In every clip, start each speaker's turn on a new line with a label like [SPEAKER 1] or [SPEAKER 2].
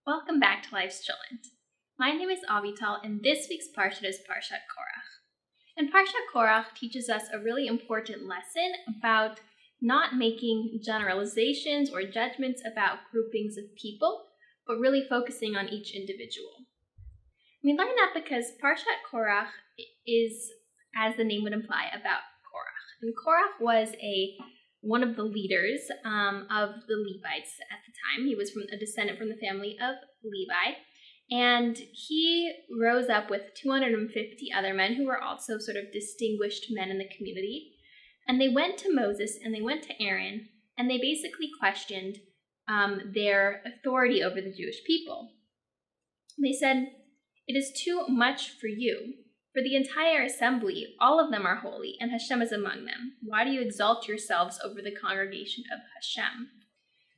[SPEAKER 1] Welcome back to Life's Chillin'. My name is Avital, and this week's Parsha is Parshat Korach. And Parshat Korach teaches us a really important lesson about not making generalizations or judgments about groupings of people, but really focusing on each individual. We learn that because Parshat Korach is, as the name would imply, about Korach. And Korach was one of the leaders of the Levites at the time. He was a descendant from the family of Levi, and he rose up with 250 other men who were also sort of distinguished men in the community. And they went to Moses and they went to Aaron, and they basically questioned their authority over the Jewish people. They said, "It is too much for you. For the entire assembly, all of them are holy, and Hashem is among them. Why do you exalt yourselves over the congregation of Hashem?"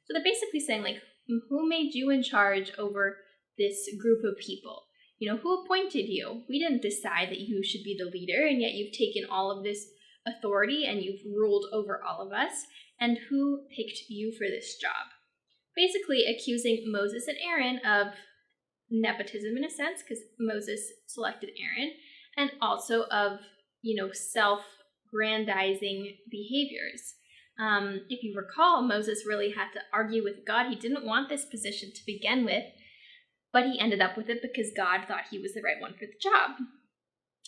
[SPEAKER 1] So they're basically saying, who made you in charge over this group of people? Who appointed you? We didn't decide that you should be the leader, and yet you've taken all of this authority and you've ruled over all of us. And who picked you for this job? Basically accusing Moses and Aaron of nepotism in a sense, because Moses selected Aaron, and also of, self-grandizing behaviors. If you recall, Moses really had to argue with God. He didn't want this position to begin with, but he ended up with it because God thought he was the right one for the job.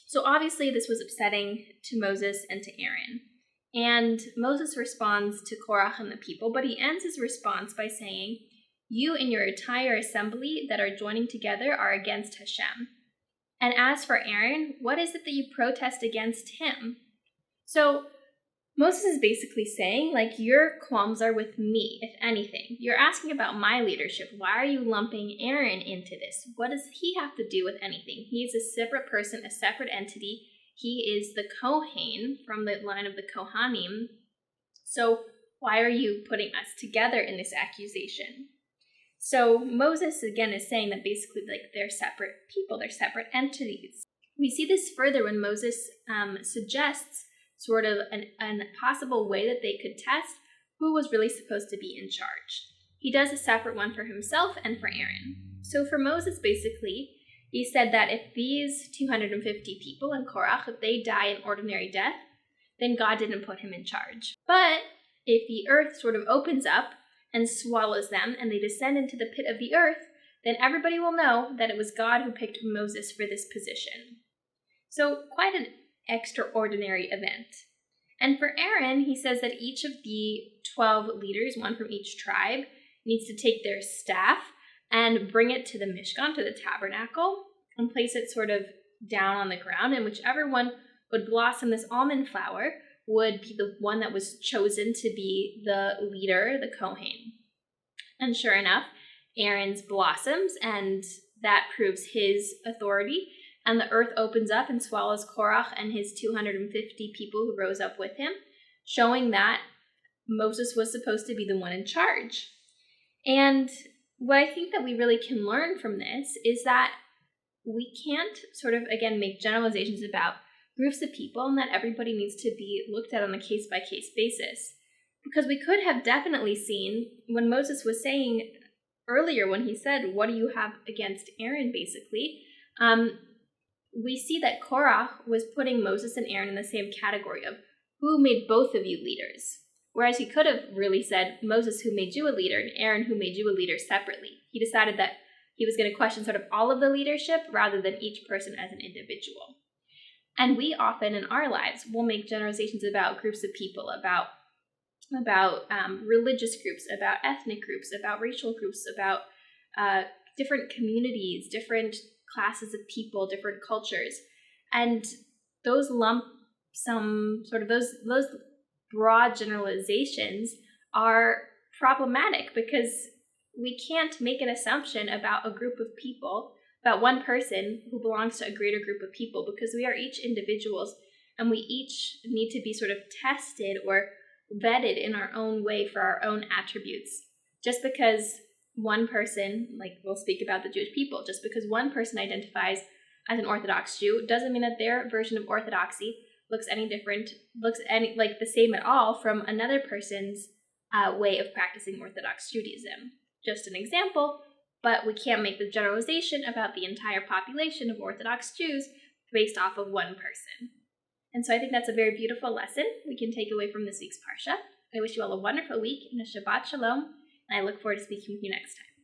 [SPEAKER 1] So obviously this was upsetting to Moses and to Aaron. And Moses responds to Korach and the people, but he ends his response by saying, "You and your entire assembly that are joining together are against Hashem. And as for Aaron, what is it that you protest against him?" So Moses is basically saying, your qualms are with me, if anything. You're asking about my leadership. Why are you lumping Aaron into this? What does he have to do with anything? He's a separate person, a separate entity. He is the Kohen from the line of the Kohanim. So why are you putting us together in this accusation? So Moses, again, is saying that basically, they're separate people, they're separate entities. We see this further when Moses suggests sort of a possible way that they could test who was really supposed to be in charge. He does a separate one for himself and for Aaron. So for Moses, basically, he said that if these 250 people in Korach, if they die an ordinary death, then God didn't put him in charge. But if the earth sort of opens up and swallows them, and they descend into the pit of the earth, then everybody will know that it was God who picked Moses for this position. So quite an extraordinary event. And for Aaron, he says that each of the 12 leaders, one from each tribe, needs to take their staff and bring it to the Mishkan, to the tabernacle, and place it sort of down on the ground, and whichever one would blossom this almond flower would be the one that was chosen to be the leader, the Kohen. And sure enough, Aaron's blossoms, and that proves his authority. And the earth opens up and swallows Korach and his 250 people who rose up with him, showing that Moses was supposed to be the one in charge. And what I think that we really can learn from this is that we can't sort of, again, make generalizations about groups of people, and that everybody needs to be looked at on a case-by-case basis. Because we could have definitely seen, when Moses was saying earlier, when he said, "What do you have against Aaron," basically, we see that Korach was putting Moses and Aaron in the same category of who made both of you leaders. Whereas he could have really said, Moses, who made you a leader, and Aaron, who made you a leader, separately. He decided that he was going to question sort of all of the leadership rather than each person as an individual. And we often in our lives will make generalizations about groups of people, about religious groups, about ethnic groups, about racial groups, about different communities, different classes of people, different cultures. And those those broad generalizations are problematic because we can't make an assumption about a group of people, about one person who belongs to a greater group of people, because we are each individuals and we each need to be sort of tested or vetted in our own way for our own attributes. Just because one person, we'll speak about the Jewish people, just because one person identifies as an Orthodox Jew doesn't mean that their version of Orthodoxy looks the same at all from another person's way of practicing Orthodox Judaism. Just an example, but we can't make the generalization about the entire population of Orthodox Jews based off of one person. And so I think that's a very beautiful lesson we can take away from this week's Parsha. I wish you all a wonderful week and a Shabbat Shalom, and I look forward to speaking with you next time.